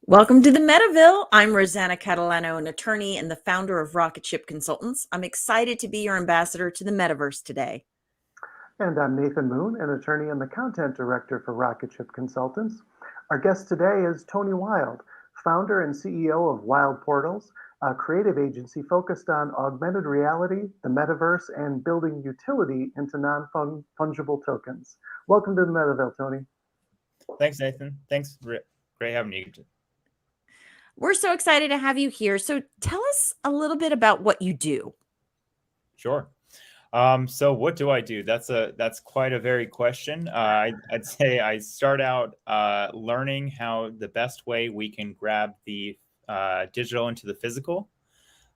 Welcome to the Metaville. I'm Rosanna, Catalano, an attorney and the founder of Rocket Ship Consultants. I'm excited to be your ambassador to the metaverse today. And I'm Nathan Moon, an attorney and the content director for Rocket Ship Consultants. Our guest today is Tony Wild, founder and CEO of Wild Portals, a creative agency focused on augmented reality, the metaverse, and building utility into non-fungible tokens. Welcome to the Metaville, Tony. Thanks, Nathan. Thanks. Great having you. We're so excited to have you here. So tell us a little bit about what you do. Sure. So what do I do? That's quite a varied question. I'd say I start out learning how the best way we can grab the digital into the physical.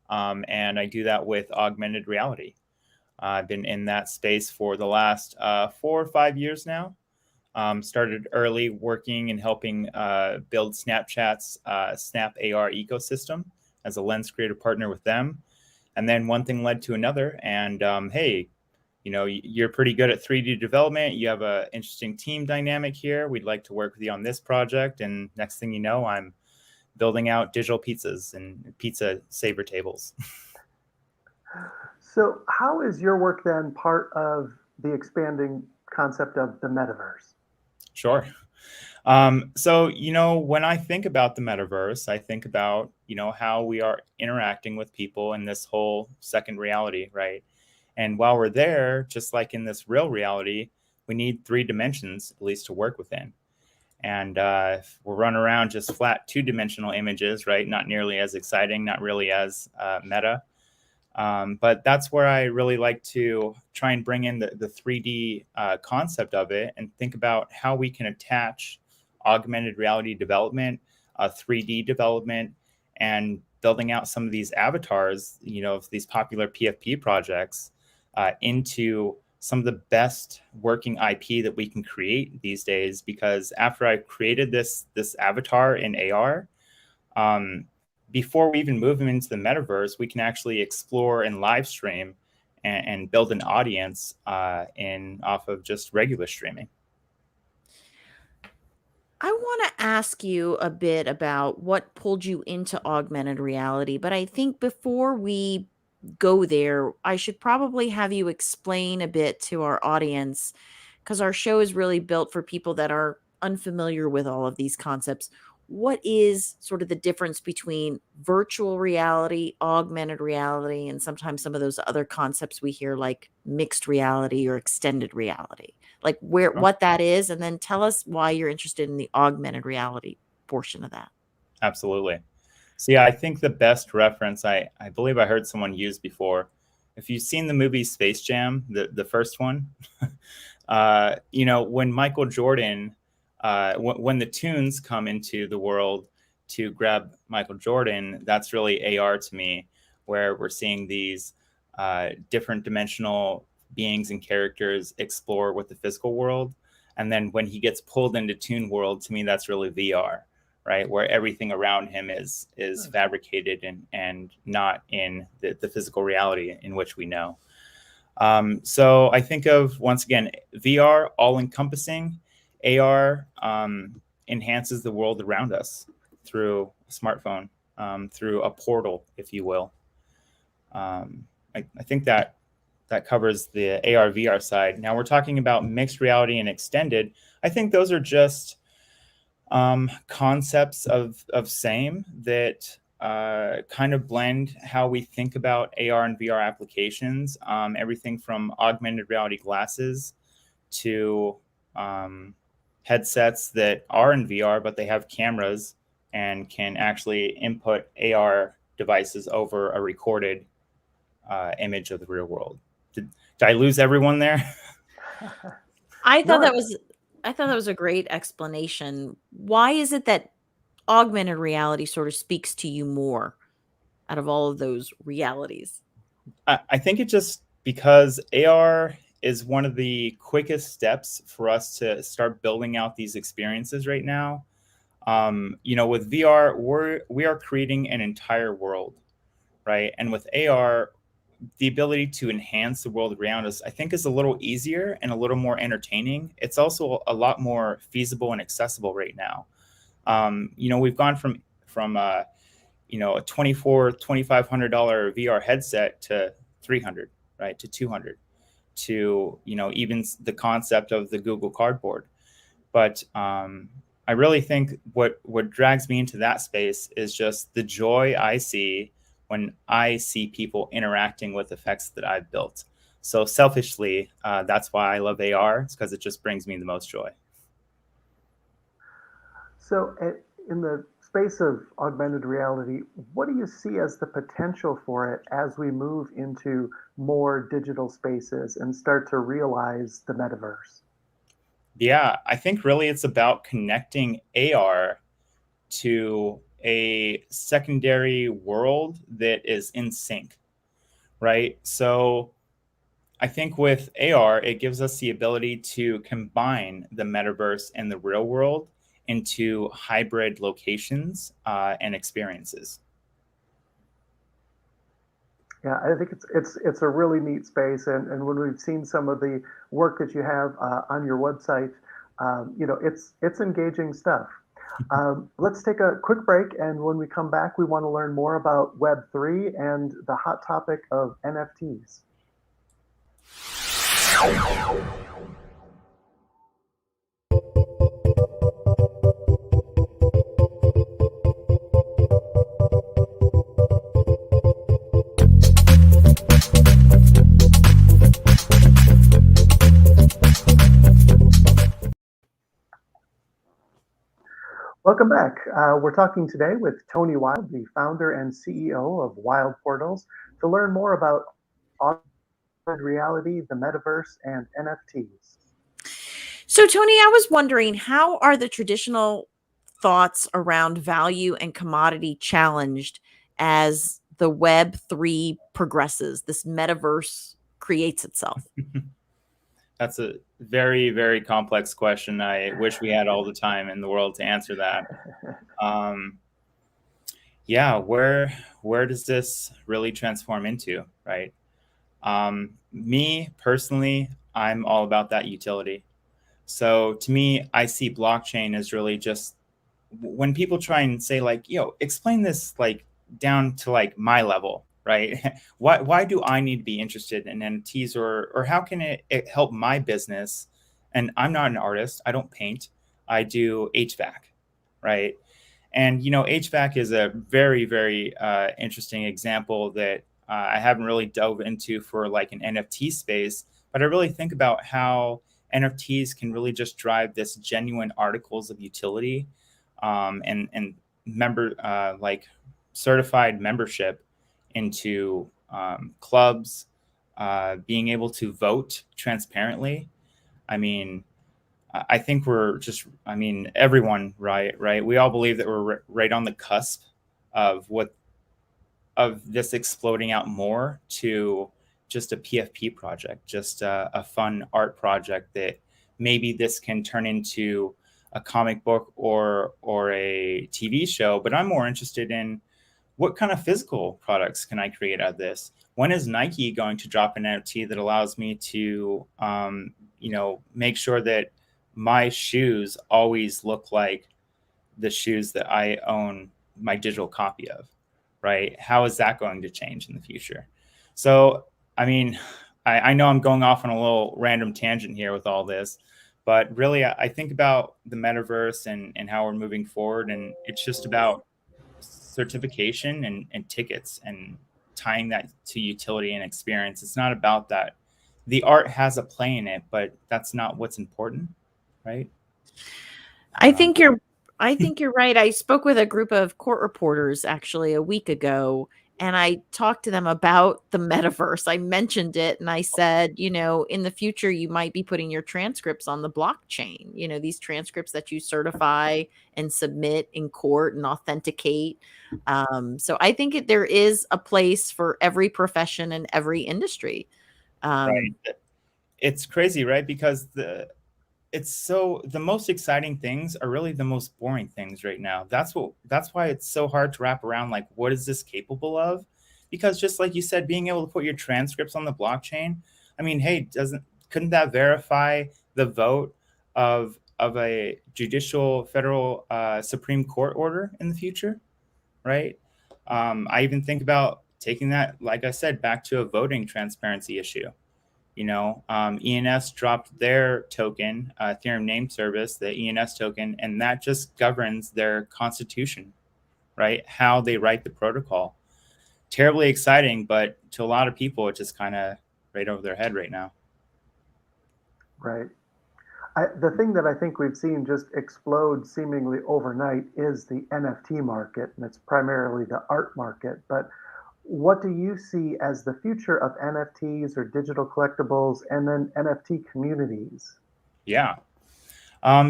And I do that with augmented reality. I've been in that space for the last 4 or 5 years now. Started early working and helping build Snapchat's Snap AR ecosystem as a lens creative partner with them. And then one thing led to another. And hey, you're pretty good at 3D development. You have an interesting team dynamic here. We'd like to work with you on this project. And next thing you know, I'm building out digital pizzas and pizza saver tables. So how is your work then part of the expanding concept of the metaverse? Sure. So, when I think about the metaverse, I think about, how we are interacting with people in this whole second reality, right? And while we're there, just like in this real reality, we need 3 dimensions at least to work within. And if we're running around just flat 2-dimensional images, right? Not nearly as exciting, not really as meta. But that's where I really like to try and bring in the 3D concept of it and think about how we can attach augmented reality development, 3D development, and building out some of these avatars, of these popular PFP projects into some of the best working IP that we can create these days. Because after I created this avatar in AR, before we even move them into the metaverse, we can actually explore and live stream and build an audience off of just regular streaming. I want to ask you a bit about what pulled you into augmented reality, but I think before we go there, I should probably have you explain a bit to our audience, because our show is really built for people that are unfamiliar with all of these concepts. What is sort of the difference between virtual reality, augmented reality, and sometimes some of those other concepts we hear like mixed reality or extended reality? Like what that is, and then tell us why you're interested in the augmented reality portion of that. Absolutely. So yeah, I think the best reference I believe I heard someone use before, if you've seen the movie Space Jam, the first one, when Michael Jordan, when the tunes come into the world to grab Michael Jordan, that's really AR to me, where we're seeing these different dimensional beings and characters explore with the physical world. And then when he gets pulled into Tune World, to me, that's really VR, right? Where everything around him is fabricated and not in the physical reality in which we know. So I think of, once again, VR, all-encompassing. AR enhances the world around us through a smartphone, through a portal, if you will. I think that covers the AR VR side. Now we're talking about mixed reality and extended. I think those are just concepts of same that kind of blend how we think about AR and VR applications. Everything from augmented reality glasses to headsets that are in VR, but they have cameras and can actually input AR devices over a recorded image of the real world. Did I lose everyone there? I thought that was a great explanation. Why is it that augmented reality sort of speaks to you more out of all of those realities? I think it just because AR is one of the quickest steps for us to start building out these experiences right now. With VR, we are creating an entire world, right? And with AR, the ability to enhance the world around us, I think, is a little easier and a little more entertaining. It's also a lot more feasible and accessible right now. We've gone from a $2,500 VR headset to 300, right, to 200, to even the concept of the Google Cardboard. But I really think what drags me into that space is just the joy I see when I see people interacting with effects that I've built. So selfishly, that's why I love AR. It's because it just brings me the most joy. So, in the space of augmented reality, what do you see as the potential for it as we move into more digital spaces and start to realize the metaverse? Yeah, I think really it's about connecting AR to a secondary world that is in sync, right? So I think with AR, it gives us the ability to combine the metaverse and the real world into hybrid locations and experiences. Yeah, I think it's a really neat space, and when we've seen some of the work that you have on your website, it's engaging stuff. Let's take a quick break, and when we come back, we want to learn more about Web3 and the hot topic of NFTs. Welcome back. We're talking today with Tony Wild, the founder and CEO of Wild Portals, to learn more about augmented reality, the metaverse, and NFTs. So, Tony, I was wondering, how are the traditional thoughts around value and commodity challenged as the Web3 progresses, this metaverse creates itself? That's a very, very complex question. I wish we had all the time in the world to answer that. Um, yeah, where does this really transform into, right? Me personally, I'm all about that utility. So to me, I see blockchain as really just when people try and say like, explain this like down to like my level, right? Why do I need to be interested in NFTs, or how can it help my business? And I'm not an artist. I don't paint. I do HVAC, right? And HVAC is a very, very interesting example that I haven't really dove into for like an NFT space. But I really think about how NFTs can really just drive this genuine articles of utility, and member like certified membership into clubs, being able to vote transparently. I mean, I think we're just, I mean, everyone, right? We all believe that we're right on the cusp of this exploding out more to just a PFP project, just a fun art project that maybe this can turn into a comic book or a TV show. But I'm more interested in what kind of physical products can I create out of this? When is Nike going to drop an NFT that allows me to, make sure that my shoes always look like the shoes that I own my digital copy of, right? How is that going to change in the future? So, I mean, I know I'm going off on a little random tangent here with all this, but really, I think about the metaverse and how we're moving forward. And it's just about certification and tickets and tying that to utility and experience. It's not about that. The art has a play in it, but that's not what's important, right? I Um, think you're I think you're right. I spoke with a group of court reporters actually a week ago, and I talked to them about the metaverse. I mentioned it and I said, in the future you might be putting your transcripts on the blockchain, these transcripts that you certify and submit in court and authenticate. So I think there is a place for every profession and every industry. Um, right. It's crazy, right? Because the most exciting things are really the most boring things right now. That's why it's so hard to wrap around like what is this capable of? Because just like you said, being able to put your transcripts on the blockchain, I mean, hey, doesn't couldn't that verify the vote of a judicial federal Supreme Court order in the future, right? I even think about taking that, like I said, back to a voting transparency issue. ENS dropped their token, Ethereum name service, the ENS token, and that just governs their constitution, right? How they write the protocol. Terribly exciting, but to a lot of people, it's just kind of right over their head right now. Right. The thing that I think we've seen just explode seemingly overnight is the NFT market, and it's primarily the art market. But what do you see as the future of NFTs or digital collectibles and then NFT communities? Yeah.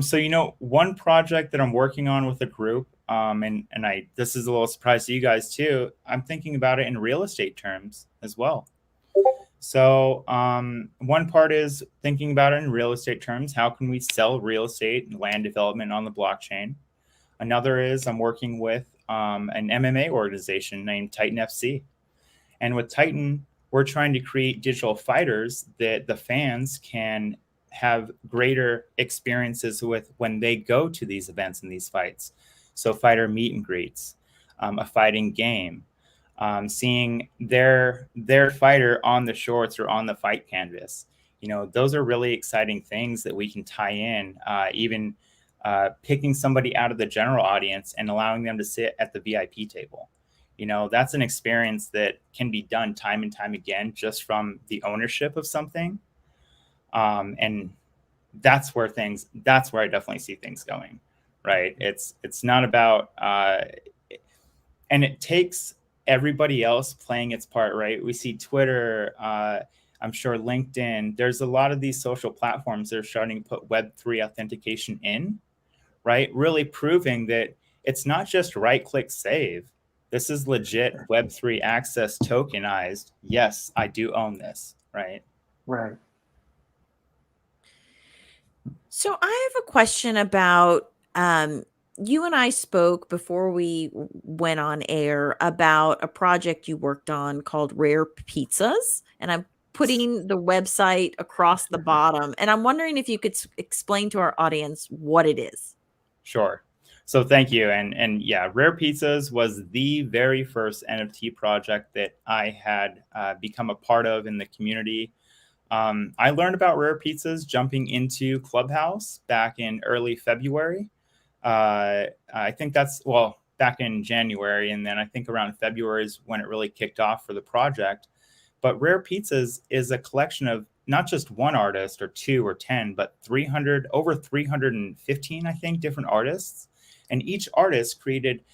So, one project that I'm working on with a group, and this is a little surprise to you guys too. I'm thinking about it in real estate terms as well. So, one part is thinking about it in real estate terms. How can we sell real estate and land development on the blockchain? Another is I'm working with an MMA organization named Titan FC. And with Titan, we're trying to create digital fighters that the fans can have greater experiences with when they go to these events and these fights. So fighter meet and greets, a fighting game, seeing their fighter on the shorts or on the fight canvas. Those are really exciting things that we can tie in, even picking somebody out of the general audience and allowing them to sit at the VIP table. That's an experience that can be done time and time again just from the ownership of something. And that's where I definitely see things going, right? It's not about, and it takes everybody else playing its part, right? We see Twitter, I'm sure LinkedIn, there's a lot of these social platforms that are starting to put Web3 authentication in, right? Really proving that it's not just right-click save. This is legit Web3 access tokenized. Yes, I do own this, right? Right. So I have a question about you and I spoke before we went on air about a project you worked on called Rare Pizzas, and I'm putting the website across the bottom, and I'm wondering if you could explain to our audience what it is. Sure. So thank you. And yeah, Rare Pizzas was the very first NFT project that I had become a part of in the community. I learned about Rare Pizzas jumping into Clubhouse back in early February. I think back in January. And then I think around February is when it really kicked off for the project. But Rare Pizzas is a collection of not just one artist or two or 10, but over 315, I think, different artists. And each artist created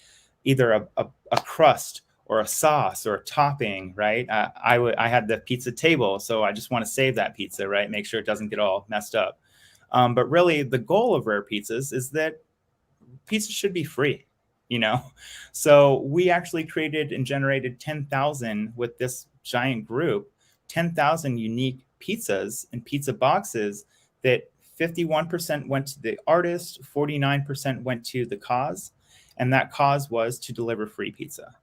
either a crust or a sauce or a topping, right? I had the pizza table, so I just want to save that pizza, right? Make sure it doesn't get all messed up. But really, the goal of Rare Pizzas is that pizza should be free, So we actually created and generated 10,000 with this giant group, 10,000 unique pizzas and pizza boxes that 51% went to the artist, 49% went to the cause, and that cause was to deliver free pizza.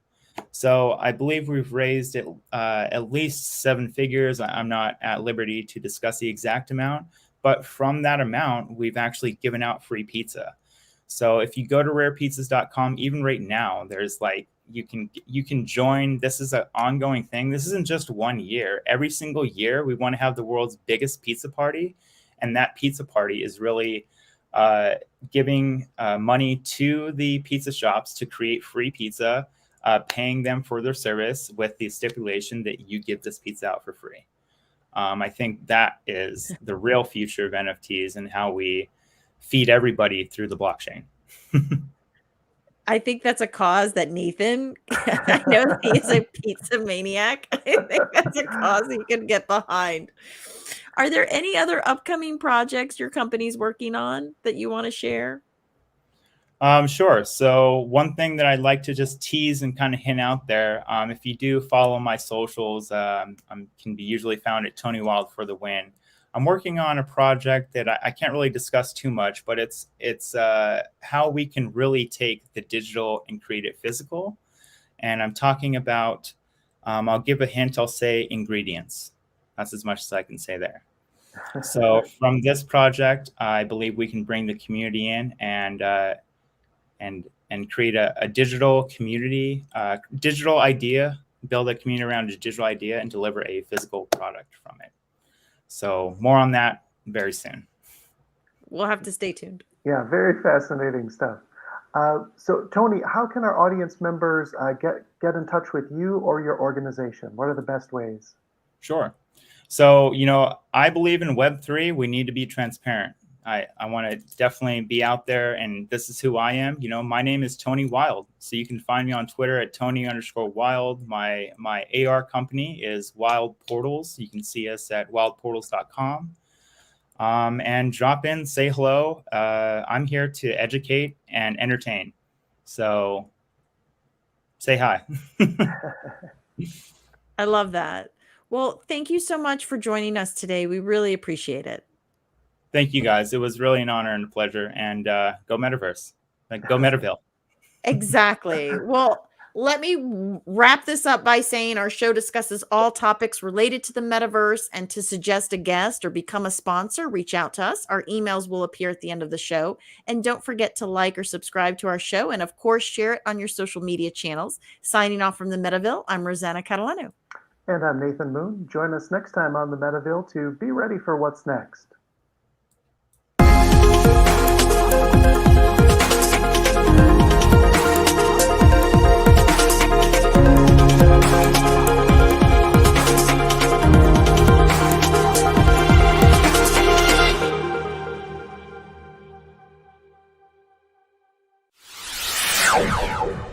So I believe we've raised at least 7 figures. I'm not at liberty to discuss the exact amount, but from that amount, we've actually given out free pizza. So if you go to rarepizzas.com, even right now, there's you can join. This is an ongoing thing. This isn't just 1 year. Every single year, we want to have the world's biggest pizza party. And that pizza party is really giving money to the pizza shops to create free pizza, paying them for their service with the stipulation that you give this pizza out for free. I think that is the real future of NFTs and how we feed everybody through the blockchain. I think that's a cause that Nathan, I know he's a pizza maniac. I think that's a cause he can get behind. Are there any other upcoming projects your company's working on that you want to share? Sure. So one thing that I'd like to just tease and kind of hint out there, if you do follow my socials, can be usually found at Tony Wild for the win. I'm working on a project that I can't really discuss too much, but it's how we can really take the digital and create it physical. And I'm talking about, I'll give a hint, I'll say ingredients. That's as much as I can say there. So from this project, I believe we can bring the community in and create a digital community, digital idea, build a community around a digital idea, and deliver a physical product from it. So more on that very soon. We'll have to stay tuned. Yeah, very fascinating stuff. So, Tony, how can our audience members get in touch with you or your organization? What are the best ways? Sure. So, I believe in Web3, we need to be transparent. I want to definitely be out there, and this is who I am. My name is Tony Wild. So you can find me on Twitter at Tony_Wild. My AR company is Wild Portals. You can see us at wildportals.com. And drop in, say hello. I'm here to educate and entertain. So say hi. I love that. Well, thank you so much for joining us today. We really appreciate it. Thank you, guys. It was really an honor and a pleasure. And go Metaverse. Go Metaville. Exactly. Well, let me wrap this up by saying our show discusses all topics related to the metaverse, and to suggest a guest or become a sponsor, reach out to us. Our emails will appear at the end of the show. And don't forget to like or subscribe to our show. And of course, share it on your social media channels. Signing off from the Metaville, I'm Rosanna Catalano. And I'm Nathan Moon. Join us next time on the Metaville to be ready for what's next. Wow.